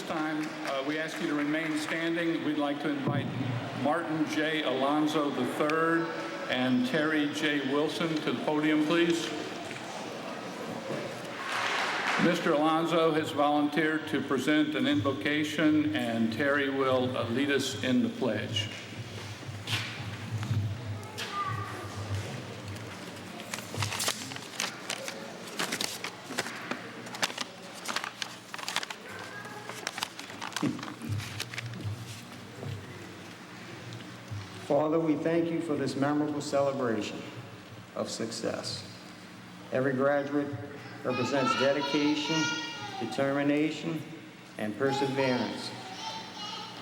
time, we ask you to remain standing. We'd like to invite Martin J. Alonzo III and Terry J. Wilson to the podium, please. Mr. Alonzo has volunteered to present an invocation, and Terry will lead us in the pledge. Father, we thank you for this memorable celebration of success. Every graduate represents dedication, determination, and perseverance.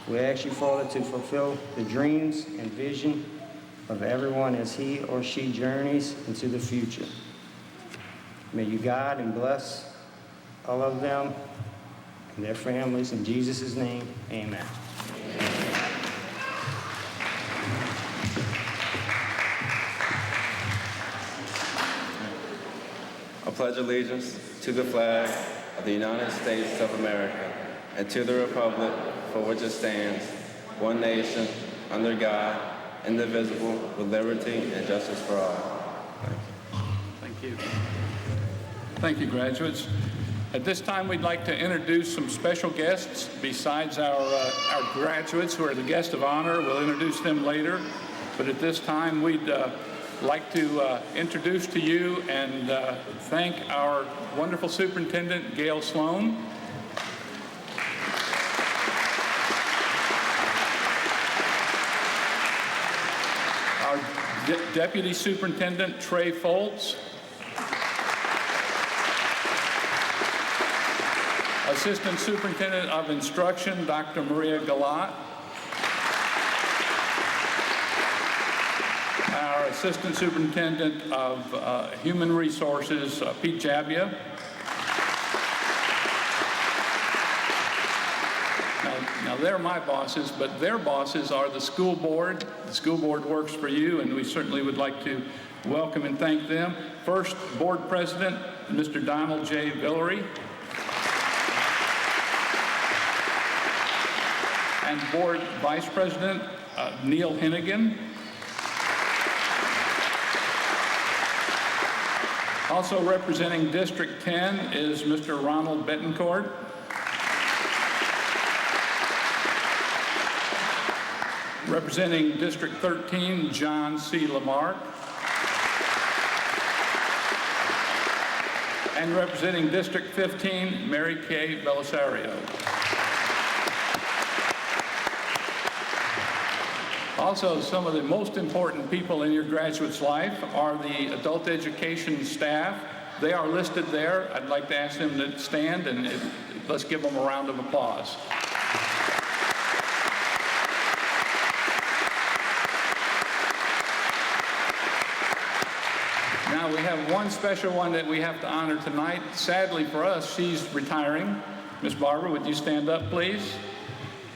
We ask you, Father, to fulfill the dreams and vision of everyone as he or she journeys into the future. May you guide and bless all of them and their families. In Jesus' name, amen. I pledge allegiance to the flag of the United States of America and to the republic for which it stands, one nation, under God, indivisible, with liberty and justice for all. Thank you. Thank you, graduates. At this time, we'd like to introduce some special guests besides our graduates who are the guests of honor. We'll introduce them later. But at this time, we'd like to introduce to you and thank our wonderful superintendent, Gail Sloan. Our deputy superintendent, Trey Foltz. Assistant Superintendent of Instruction, Dr. Maria Giyatt. Our Assistant Superintendent of Human Resources, Pete Jabia. Now they're my bosses, but their bosses are the school board. The school board works for you, and we certainly would like to welcome and thank them. First, Board President, Mr. Donald J. Villery. And Board Vice President, Neil Hennigan. Also representing District 10 is Mr. Ronald Betancourt. Representing District 13, John C. Lamarck. And representing District 15, Mary Kay Belisario. Also, some of the most important people in your graduate's life are the adult education staff. They are listed there. I'd like to ask them to stand, and let's give them a round of applause. Now, we have one special one that we have to honor tonight. Sadly for us, she's retiring. Miss Barbara, would you stand up, please?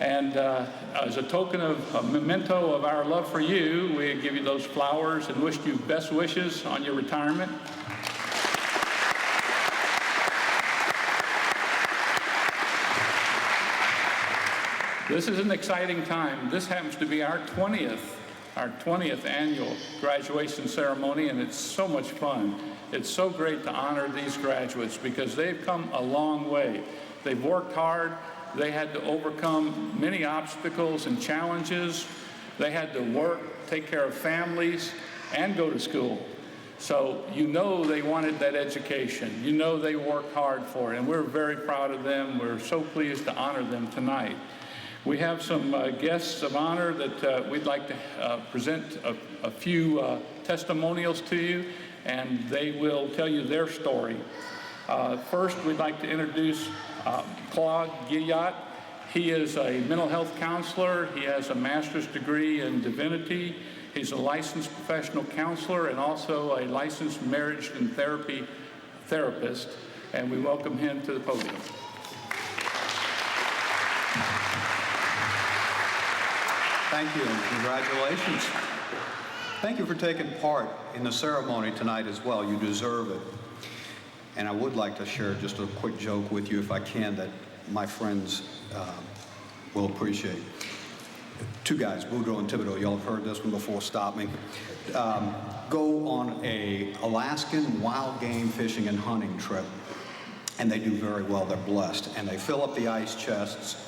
And as a token of a memento of our love for you, we give you those flowers and wish you best wishes on your retirement. This is an exciting time. This happens to be our 20th annual graduation ceremony, and it's so much fun. It's so great to honor these graduates because they've come a long way. They've worked hard. They had to overcome many obstacles and challenges. They had to work, take care of families, and go to school. So you know they wanted that education. You know they worked hard for it, and we're very proud of them. We're so pleased to honor them tonight. We have some guests of honor that we'd like to present a few testimonials to you, and they will tell you their story. First, we'd like to introduce Claude Giyatt. He is a mental health counselor. He has a master's degree in divinity. He's a licensed professional counselor and also a licensed marriage and therapy therapist. And we welcome him to the podium. Thank you and congratulations. Thank you for taking part in the ceremony tonight as well. You deserve it. And I would like to share just a quick joke with you if I can, that my friends will appreciate. Two guys, Boudreaux and Thibodeau, y'all have heard this one before, stop me. Go on a Alaskan wild game fishing and hunting trip, and they do very well. They're blessed, and they fill up the ice chests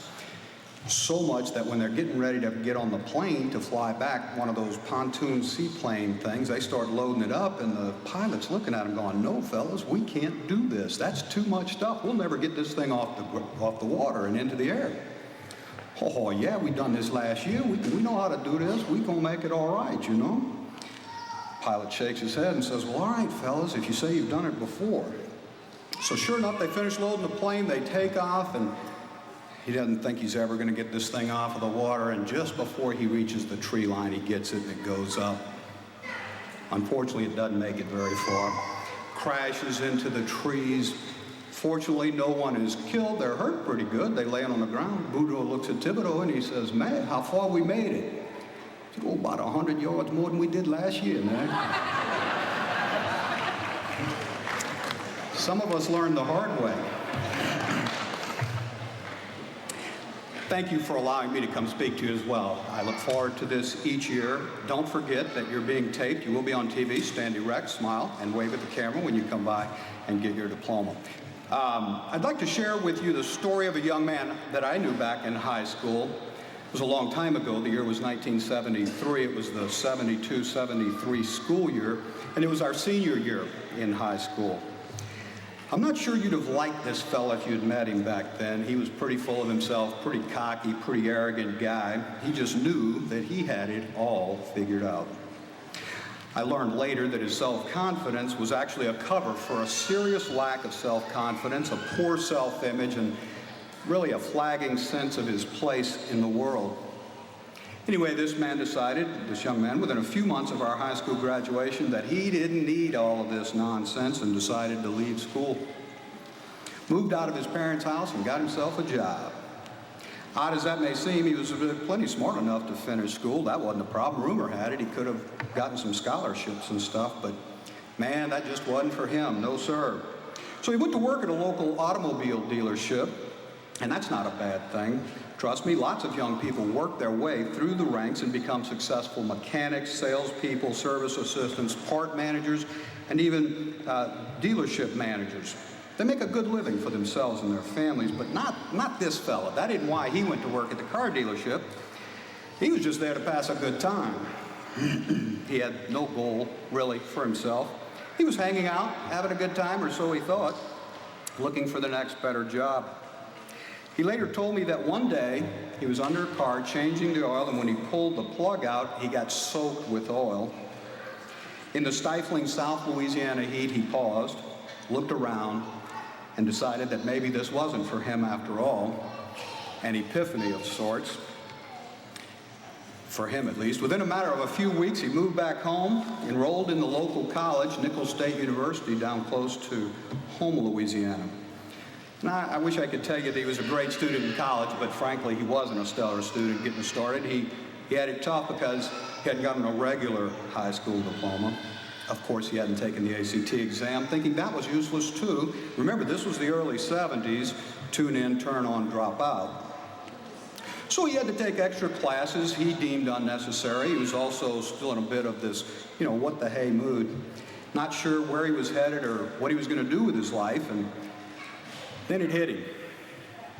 so much that when they're getting ready to get on the plane to fly back, one of those pontoon seaplane things, they start loading it up, and the pilot's looking at them going, no, fellas, we can't do this. That's too much stuff. We'll never get this thing off the water and into the air. Oh, yeah, we done this last year. We know how to do this. We gonna make it all right, you know? Pilot shakes his head and says, well, all right, fellas, if you say you've done it before. So sure enough, they finish loading the plane, they take off, and he doesn't think he's ever gonna get this thing off of the water, and just before he reaches the tree line, he gets it and it goes up. Unfortunately, it doesn't make it very far. Crashes into the trees. Fortunately, no one is killed. They're hurt pretty good. They land on the ground. Boudreaux looks at Thibodeau and he says, man, how far we made it? He said, oh, about 100 yards more than we did last year, man. Some of us learned the hard way. Thank you for allowing me to come speak to you as well. I look forward to this each year. Don't forget that you're being taped. You will be on TV. Stand erect, smile, and wave at the camera when you come by and get your diploma. I'd like to share with you the story of a young man that I knew back in high school. It was a long time ago. The year was 1973. It was the 72-73 school year, and it was our senior year in high school. I'm not sure you'd have liked this fella if you'd met him back then. He was pretty full of himself, pretty cocky, pretty arrogant guy. He just knew that he had it all figured out. I learned later that his self-confidence was actually a cover for a serious lack of self-confidence, a poor self-image, and really a flagging sense of his place in the world. Anyway, this young man, within a few months of our high school graduation, that he didn't need all of this nonsense and decided to leave school. Moved out of his parents' house and got himself a job. Odd as that may seem, he was plenty smart enough to finish school. That wasn't a problem. Rumor had it he could have gotten some scholarships and stuff, but man, that just wasn't for him. No, sir. So he went to work at a local automobile dealership, and that's not a bad thing. Trust me, lots of young people work their way through the ranks and become successful mechanics, salespeople, service assistants, part managers, and even dealership managers. They make a good living for themselves and their families, but not this fella. That isn't why he went to work at the car dealership. He was just there to pass a good time. He had no goal, really, for himself. He was hanging out, having a good time, or so he thought, looking for the next better job. He later told me that one day he was under a car changing the oil, and when he pulled the plug out, he got soaked with oil. In the stifling South Louisiana heat, he paused, looked around, and decided that maybe this wasn't for him after all. An epiphany of sorts, for him at least. Within a matter of a few weeks, he moved back home, enrolled in the local college, Nichols State University, down close to Houma, Louisiana. Now, I wish I could tell you that he was a great student in college, but frankly, he wasn't a stellar student getting started. He had it tough because he hadn't gotten a regular high school diploma. Of course, he hadn't taken the ACT exam, thinking that was useless too. Remember, this was the early 70s, tune in, turn on, drop out. So he had to take extra classes he deemed unnecessary. He was also still in a bit of this, what the hey mood. Not sure where he was headed or what he was going to do with his life, and then it hit him.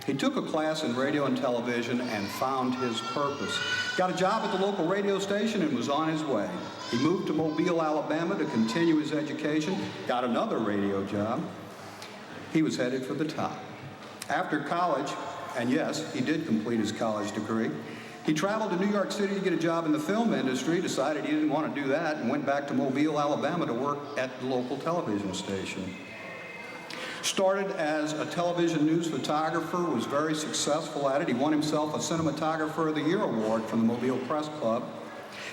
He took a class in radio and television and found his purpose. Got a job at the local radio station and was on his way. He moved to Mobile, Alabama to continue his education, got another radio job. He was headed for the top. After college, and yes, he did complete his college degree, he traveled to New York City to get a job in the film industry, decided he didn't want to do that, and went back to Mobile, Alabama to work at the local television station. Started as a television news photographer, was very successful at it. He won himself a Cinematographer of the Year award from the Mobile Press Club.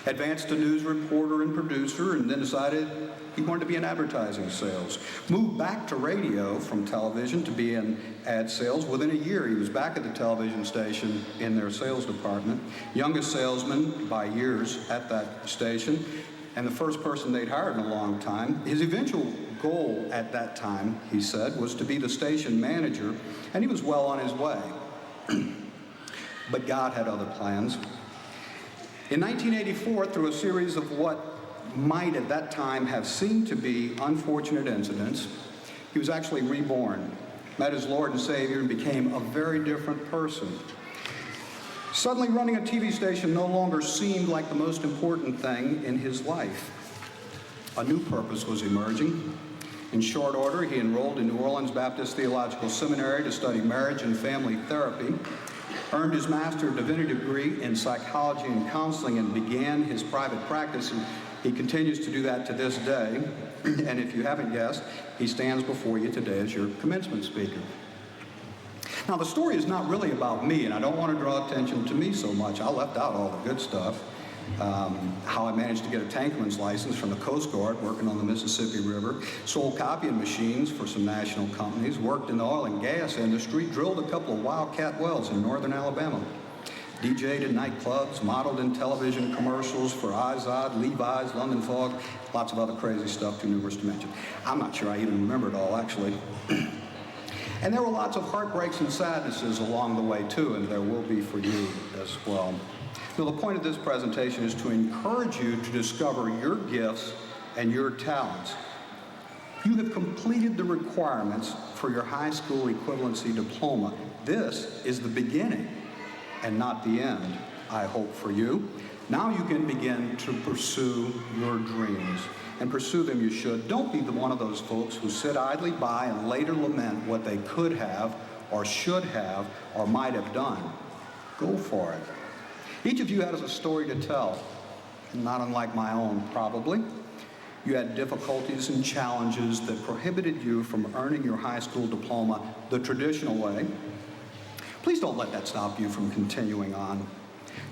Advanced to news reporter and producer, and then decided he wanted to be in advertising sales. Moved back to radio from television to be in ad sales. Within a year, he was back at the television station in their sales department. Youngest salesman by years at that station, and the first person they'd hired in a long time. His eventual goal at that time, he said, was to be the station manager, and he was well on his way. But God had other plans. In 1984, through a series of what might at that time have seemed to be unfortunate incidents, he was actually reborn, met his Lord and Savior, and became a very different person. Suddenly, running a TV station no longer seemed like the most important thing in his life. A new purpose was emerging. In short order, he enrolled in New Orleans Baptist Theological Seminary to study marriage and family therapy, earned his Master of Divinity degree in psychology and counseling, and began his private practice. And he continues to do that to this day. And if you haven't guessed, he stands before you today as your commencement speaker. Now, the story is not really about me, and I don't want to draw attention to me so much. I left out all the good stuff. How I managed to get a tankerman's license from the Coast Guard working on the Mississippi River, sold copying machines for some national companies, worked in the oil and gas industry, drilled a couple of wildcat wells in northern Alabama, DJ'd in nightclubs, modeled in television commercials for Izod, Levi's, London Fog, lots of other crazy stuff too numerous to mention. I'm not sure I even remember it all, actually. And there were lots of heartbreaks and sadnesses along the way, too, and there will be for you as well. Now, the point of this presentation is to encourage you to discover your gifts and your talents. You have completed the requirements for your high school equivalency diploma. This is the beginning and not the end, I hope, for you. Now you can begin to pursue your dreams. And pursue them you should. Don't be one of those folks who sit idly by and later lament what they could have or should have or might have done. Go for it. Each of you has a story to tell, not unlike my own, probably. You had difficulties and challenges that prohibited you from earning your high school diploma the traditional way. Please don't let that stop you from continuing on.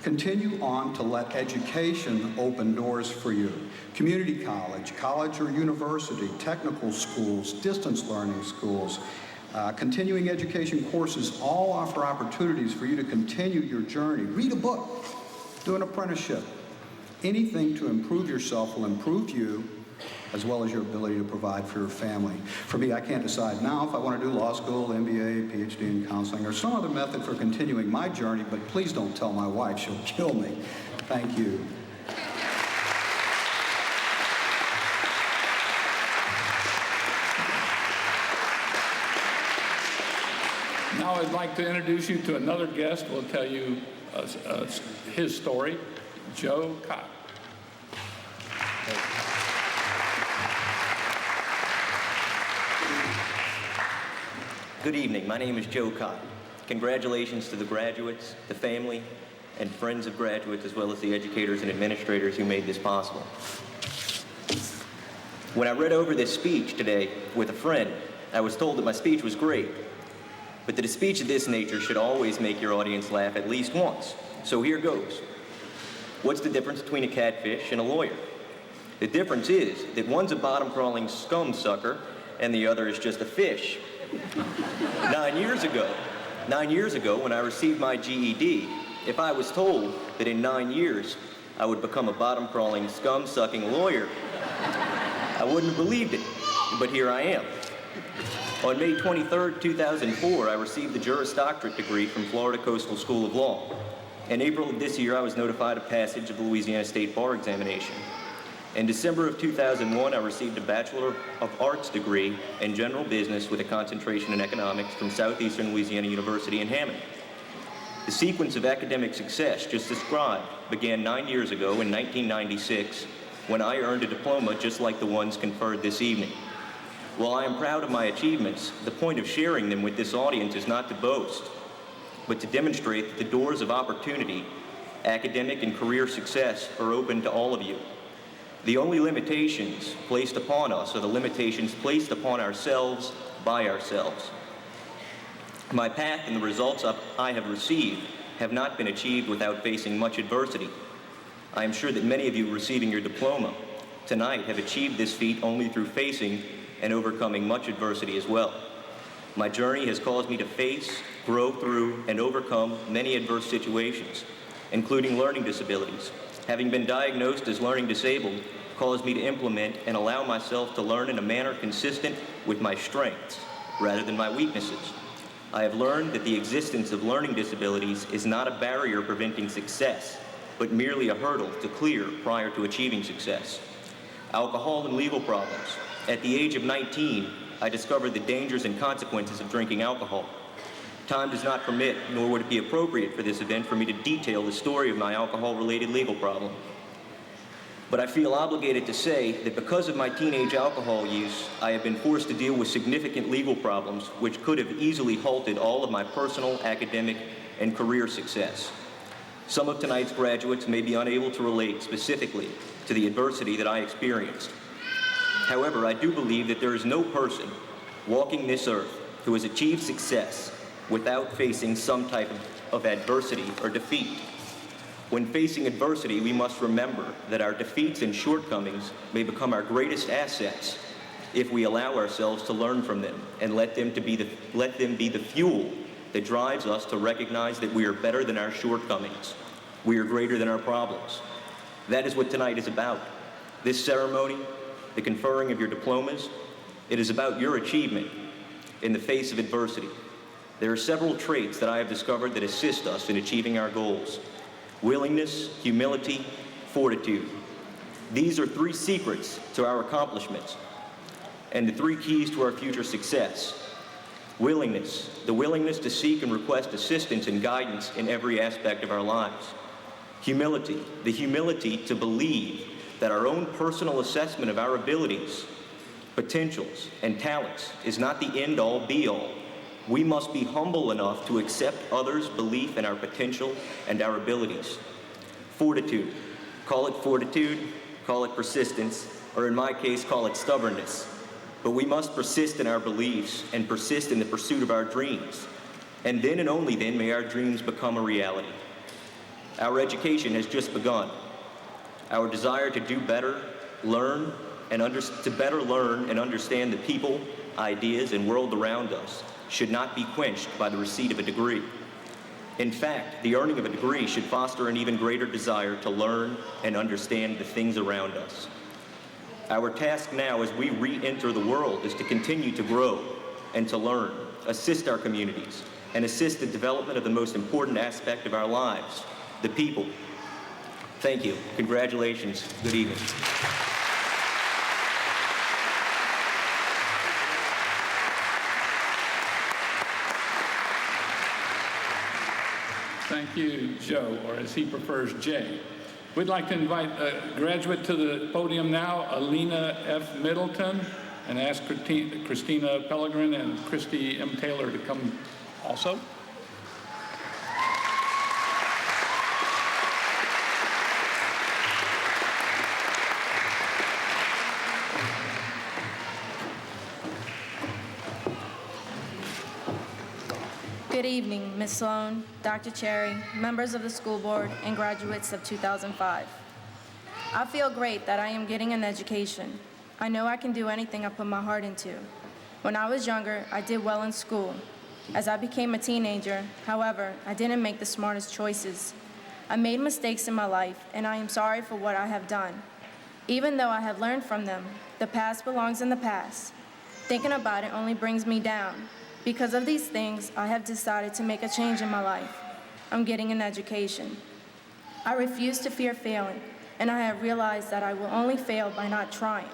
Continue on to let education open doors for you. Community college, college or university, technical schools, distance learning schools, continuing education courses all offer opportunities for you to continue your journey. Read a book, do an apprenticeship. Anything to improve yourself will improve you, as well as your ability to provide for your family. For me, I can't decide now if I want to do law school, MBA, PhD in counseling, or some other method for continuing my journey, but please don't tell my wife, she'll kill me. Thank you. Now I'd like to introduce you to another guest. We'll tell you his story, Joe Cott. Good evening. My name is Joe Cott. Congratulations to the graduates, the family, and friends of graduates, as well as the educators and administrators who made this possible. When I read over this speech today with a friend, I was told that my speech was great, but that a speech of this nature should always make your audience laugh at least once. So here goes. What's the difference between a catfish and a lawyer? The difference is that one's a bottom-crawling scum sucker and the other is just a fish. 9 years ago, when I received my GED, if I was told that in 9 years I would become a bottom-crawling, scum-sucking lawyer, I wouldn't have believed it, but here I am. On May 23rd, 2004, I received the Juris Doctorate degree from Florida Coastal School of Law. In April of this year, I was notified of passage of the Louisiana State Bar examination. In December of 2001, I received a Bachelor of Arts degree in General Business with a concentration in economics from Southeastern Louisiana University in Hammond. The sequence of academic success just described began 9 years ago in 1996 when I earned a diploma just like the ones conferred this evening. While I am proud of my achievements, the point of sharing them with this audience is not to boast, but to demonstrate that the doors of opportunity, academic and career success are open to all of you. The only limitations placed upon us are the limitations placed upon ourselves by ourselves. My path and the results I have received have not been achieved without facing much adversity. I am sure that many of you receiving your diploma tonight have achieved this feat only through facing and overcoming much adversity as well. My journey has caused me to face, grow through, and overcome many adverse situations, including learning disabilities. Having been diagnosed as learning disabled, cause me to implement and allow myself to learn in a manner consistent with my strengths rather than my weaknesses. I have learned that the existence of learning disabilities is not a barrier preventing success, but merely a hurdle to clear prior to achieving success. Alcohol and legal problems. At the age of 19, I discovered the dangers and consequences of drinking alcohol. Time does not permit, nor would it be appropriate for this event for me to detail the story of my alcohol-related legal problem. But I feel obligated to say that because of my teenage alcohol use, I have been forced to deal with significant legal problems which could have easily halted all of my personal, academic, and career success. Some of tonight's graduates may be unable to relate specifically to the adversity that I experienced. However, I do believe that there is no person walking this earth who has achieved success without facing some type of adversity or defeat. When facing adversity, we must remember that our defeats and shortcomings may become our greatest assets if we allow ourselves to learn from them and let them be the fuel that drives us to recognize that we are better than our shortcomings. We are greater than our problems. That is what tonight is about. This ceremony, the conferring of your diplomas, it is about your achievement in the face of adversity. There are several traits that I have discovered that assist us in achieving our goals: willingness, humility, fortitude. These are 3 secrets to our accomplishments and the 3 keys to our future success. Willingness, the willingness to seek and request assistance and guidance in every aspect of our lives. Humility, the humility to believe that our own personal assessment of our abilities, potentials, and talents is not the end-all, be-all. We must be humble enough to accept others' belief in our potential and our abilities. Fortitude, call it persistence, or in my case, call it stubbornness. But we must persist in our beliefs and persist in the pursuit of our dreams. And then and only then may our dreams become a reality. Our education has just begun. Our desire to do better, to better learn and understand the people, ideas, and world around us should not be quenched by the receipt of a degree. In fact, the earning of a degree should foster an even greater desire to learn and understand the things around us. Our task now as we re-enter the world is to continue to grow and to learn, assist our communities, and assist the development of the most important aspect of our lives, the people. Thank you. Congratulations. Good evening. Thank you, Joe, or as he prefers, Jay. We'd like to invite a graduate to the podium now, Alina F. Middleton, and ask Christina Pellegrin and Christy M. Taylor to come also. Good evening, Ms. Sloan, Dr. Cherry, members of the school board, and graduates of 2005. I feel great that I am getting an education. I know I can do anything I put my heart into. When I was younger, I did well in school. As I became a teenager, however, I didn't make the smartest choices. I made mistakes in my life, and I am sorry for what I have done. Even though I have learned from them, the past belongs in the past. Thinking about it only brings me down. Because of these things, I have decided to make a change in my life. I'm getting an education. I refuse to fear failing, and I have realized that I will only fail by not trying.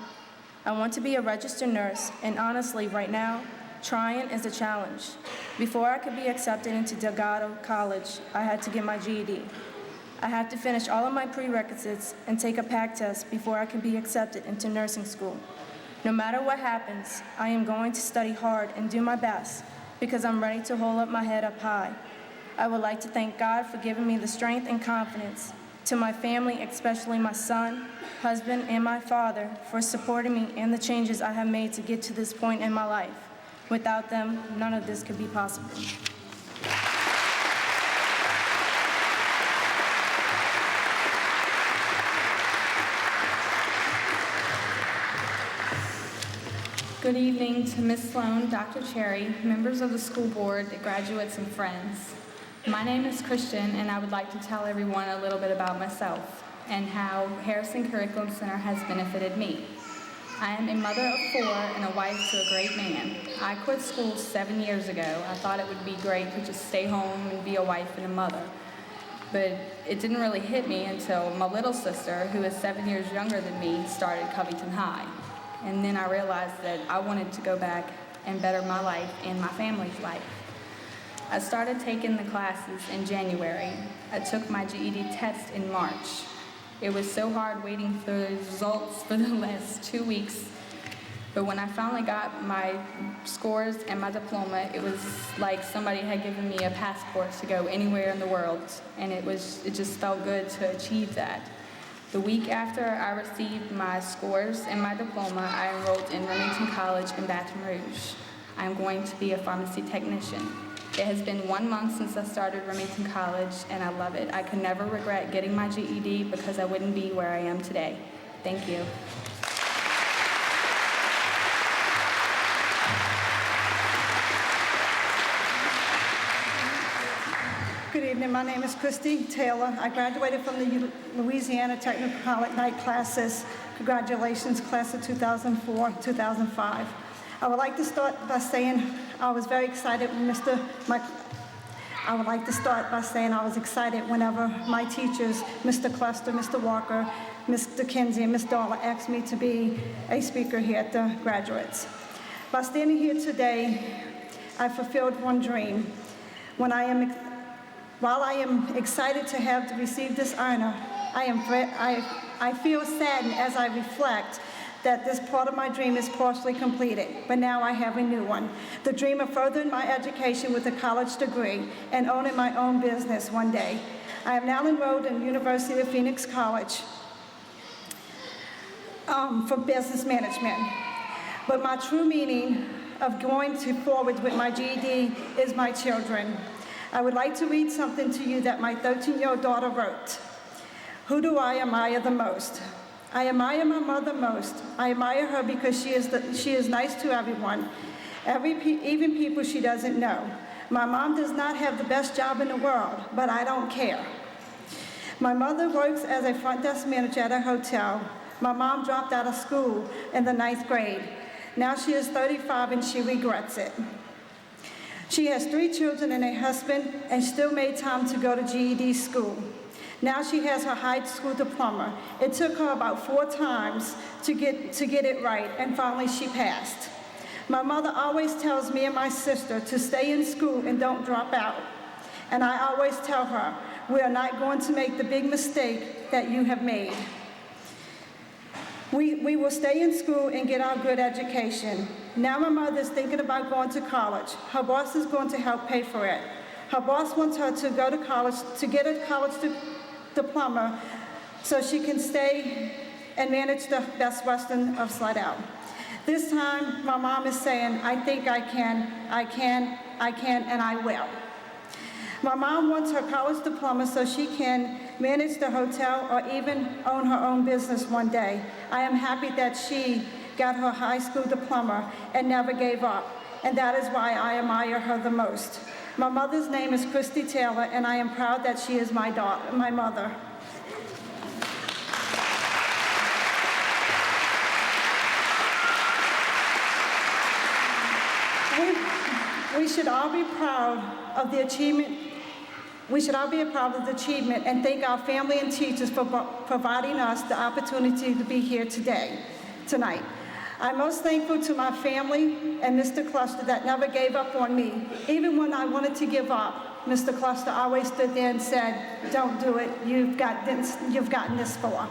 I want to be a registered nurse, and honestly, right now, trying is a challenge. Before I could be accepted into Delgado College, I had to get my GED. I had to finish all of my prerequisites and take a PAC test before I could be accepted into nursing school. No matter what happens, I am going to study hard and do my best because I'm ready to hold up my head up high. I would like to thank God for giving me the strength and confidence, to my family, especially my son, husband, and my father, for supporting me and the changes I have made to get to this point in my life. Without them, none of this could be possible. Good evening to Ms. Sloan, Dr. Cherry, members of the school board, graduates, and friends. My name is Christian, and I would like to tell everyone a little bit about myself. and how Harrison Curriculum Center has benefited me. I am a mother of 4 and a wife to a great man. I quit school 7 years ago. I thought it would be great to just stay home and be a wife and a mother. But it didn't really hit me until my little sister, who is 7 years younger than me, started Covington High. And then I realized that I wanted to go back and better my life and my family's life. I started taking the classes in January. I took my GED test in March. It was so hard waiting for the results for the last 2 weeks. But when I finally got my scores and my diploma, it was like somebody had given me a passport to go anywhere in the world. And it just felt good to achieve that. The week after I received my scores and my diploma, I enrolled in Remington College in Baton Rouge. I'm going to be a pharmacy technician. It has been 1 month since I started Remington College, and I love it. I could never regret getting my GED because I wouldn't be where I am today. Thank you. Good evening. My name is Christy Taylor. I graduated from the Louisiana Technical College night classes. Congratulations, class of 2004-2005. I would like to start by saying I was very excited when I was excited whenever my teachers, Mr. Cluster, Mr. Walker, Mr. Kinsey, and Ms. Dollar asked me to be a speaker here at the graduates. By standing here today, I fulfilled one dream. While I am excited to have received this honor, I feel saddened as I reflect that this part of my dream is partially completed, but now I have a new one. The dream of furthering my education with a college degree and owning my own business one day. I am now enrolled in the University of Phoenix College for business management. But my true meaning of going forward with my GED is my children. I would like to read something to you that my 13-year-old daughter wrote. Who do I admire the most? I admire my mother most. I admire her because she is nice to everyone, even people she doesn't know. My mom does not have the best job in the world, but I don't care. My mother works as a front desk manager at a hotel. My mom dropped out of school in the 9th grade. Now she is 35 and she regrets it. She has 3 children and a husband and still made time to go to GED school. Now she has her high school diploma. It took her about 4 times to get it right, and finally she passed. My mother always tells me and my sister to stay in school and don't drop out. And I always tell her, we are not going to make the big mistake that you have made. We will stay in school and get our good education. Now my mother is thinking about going to college. Her boss is going to help pay for it. Her boss wants her to go to college, to get a college diploma so she can stay and manage the Best Western of Slidell. This time, my mom is saying, I think I can, and I will. My mom wants her college diploma so she can manage the hotel or even own her own business one day. I am happy that she got her high school diploma and never gave up, and that is why I admire her the most. My mother's name is Christy Taylor, and I am proud that she is my mother. We should all be proud of the achievement. We should all be proud of the achievement and thank our family and teachers for providing us the opportunity to be here tonight. I'm most thankful to my family and Mr. Cluster that never gave up on me. Even when I wanted to give up, Mr. Cluster always stood there and said, don't do it, you've gotten this far.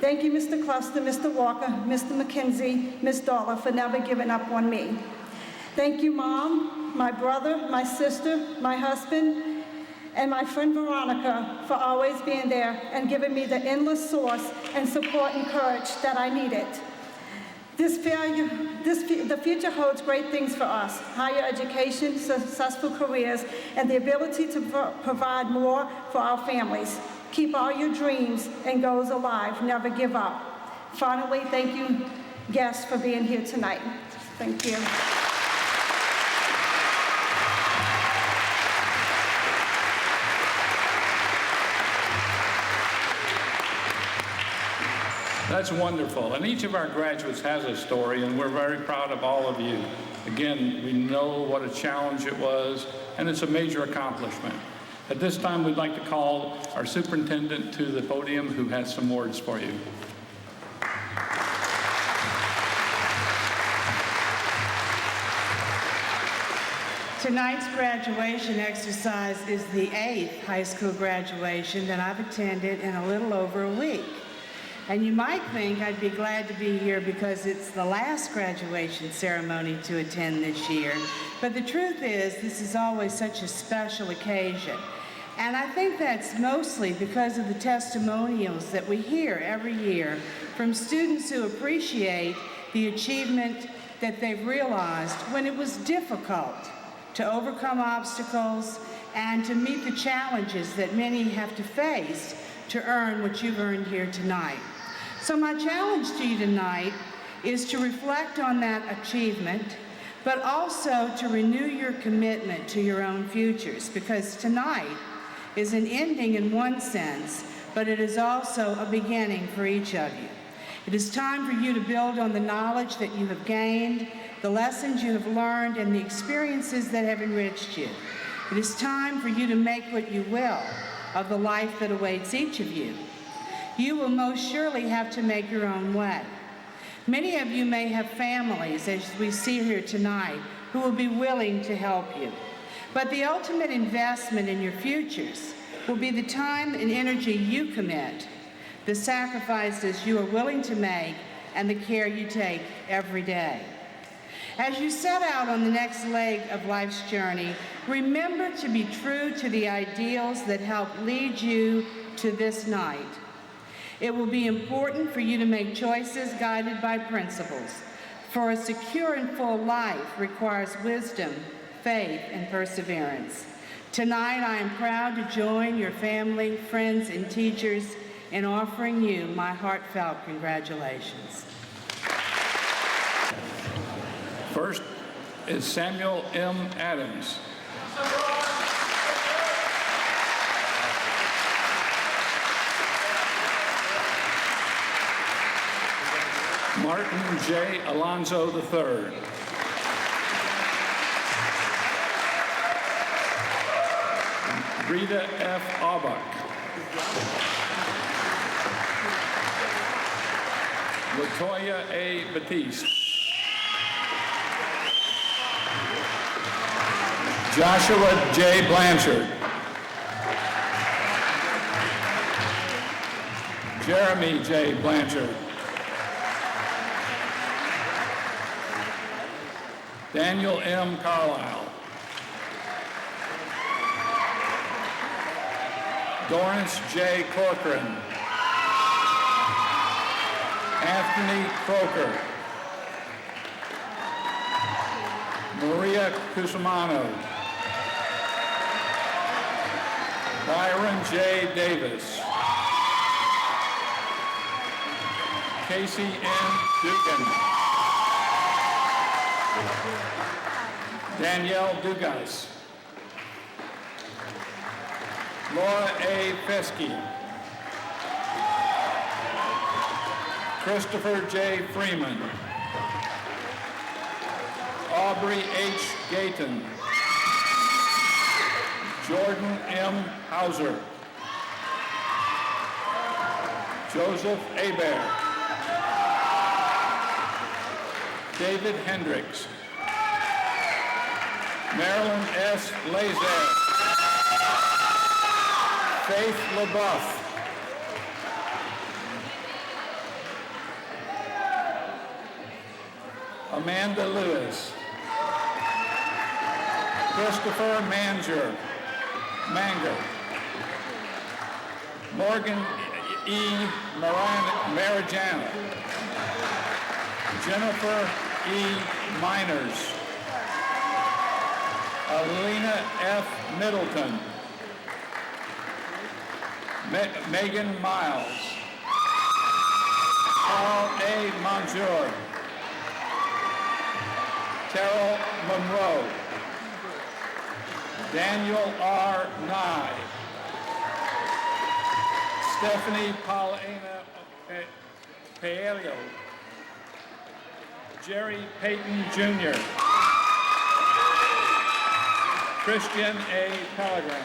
Thank you, Mr. Cluster, Mr. Walker, Mr. McKenzie, Ms. Dollar, for never giving up on me. Thank you, Mom, my brother, my sister, my husband, and my friend Veronica for always being there and giving me the endless source and support and courage that I needed. The future holds great things for us: higher education, successful careers, and the ability to provide more for our families. Keep all your dreams and goals alive. Never give up. Finally, thank you, guests, for being here tonight. Thank you. That's wonderful. And each of our graduates has a story, and we're very proud of all of you. Again, we know what a challenge it was, and it's a major accomplishment. At this time, we'd like to call our superintendent to the podium, who has some words for you. Tonight's graduation exercise is the 8th high school graduation that I've attended in a little over a week. And you might think I'd be glad to be here because it's the last graduation ceremony to attend this year. But the truth is, this is always such a special occasion. And I think that's mostly because of the testimonials that we hear every year from students who appreciate the achievement that they've realized when it was difficult to overcome obstacles and to meet the challenges that many have to face to earn what you've earned here tonight. So my challenge to you tonight is to reflect on that achievement, but also to renew your commitment to your own futures, because tonight is an ending in one sense, but it is also a beginning for each of you. It is time for you to build on the knowledge that you have gained, the lessons you have learned, and the experiences that have enriched you. It is time for you to make what you will of the life that awaits each of you. You will most surely have to make your own way. Many of you may have families, as we see here tonight, who will be willing to help you. But the ultimate investment in your futures will be the time and energy you commit, the sacrifices you are willing to make, and the care you take every day. As you set out on the next leg of life's journey, remember to be true to the ideals that helped lead you to this night. It will be important for you to make choices guided by principles, for a secure and full life requires wisdom, faith, and perseverance. Tonight, I am proud to join your family, friends, and teachers in offering you my heartfelt congratulations. First is Samuel M. Adams. Martin J. Alonzo III. Rita F. Aubuck. Latoya A. Batiste. Joshua J. Blanchard. Jeremy J. Blanchard. Daniel M. Carlisle. Dorrance J. Corcoran. Anthony Croker. Maria Cusimano. Byron J. Davis. Casey N. Dugan. Danielle Dugas. Laura A. Fesky. Christopher J. Freeman. Aubrey H. Gayton. Jordan M. Hauser. Joseph Hebert. David Hendricks. Marilyn S. Lazer. Faith LaBeouf. Amanda Lewis. Christopher Manger. Morgan E. Marijana. Jennifer E. Miners. Alina F. Middleton. Megan Miles. Paul A. Monjour. Terrell Monroe. Daniel R. Nye. Stephanie Paulina Paelio. Jerry Payton Jr. Christian A. Pellegrin.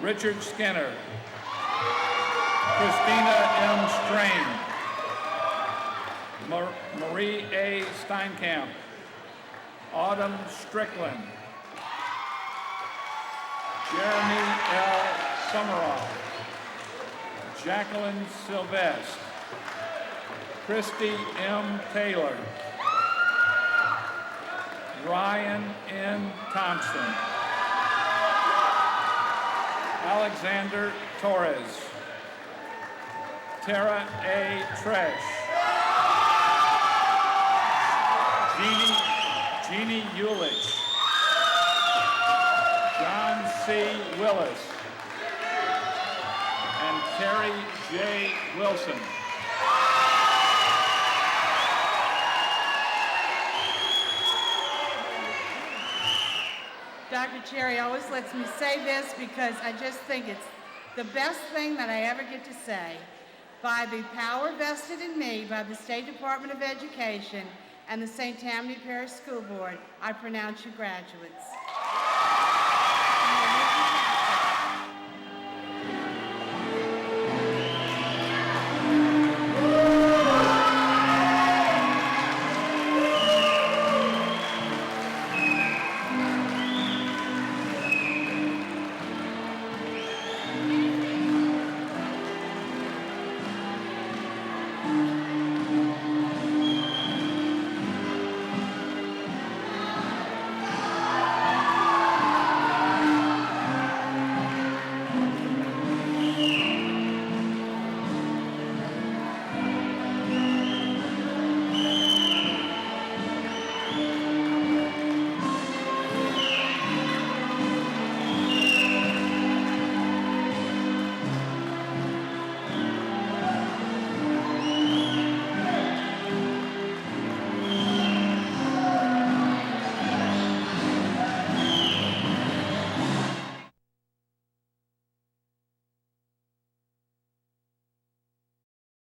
Richard Skinner. Christina M. Strain. Marie A. Steinkamp. Autumn Strickland. Jeremy L. Summerall. Jacqueline Sylvestre. Christy M. Taylor. Ryan N. Thompson. Alexander Torres. Tara A. Tresh. Jeannie Ulich. John C. Willis. And Terry J. Wilson. Dr. Cherry always lets me say this because I just think it's the best thing that I ever get to say. By the power vested in me by the State Department of Education and the St. Tammany Parish School Board, I pronounce you graduates.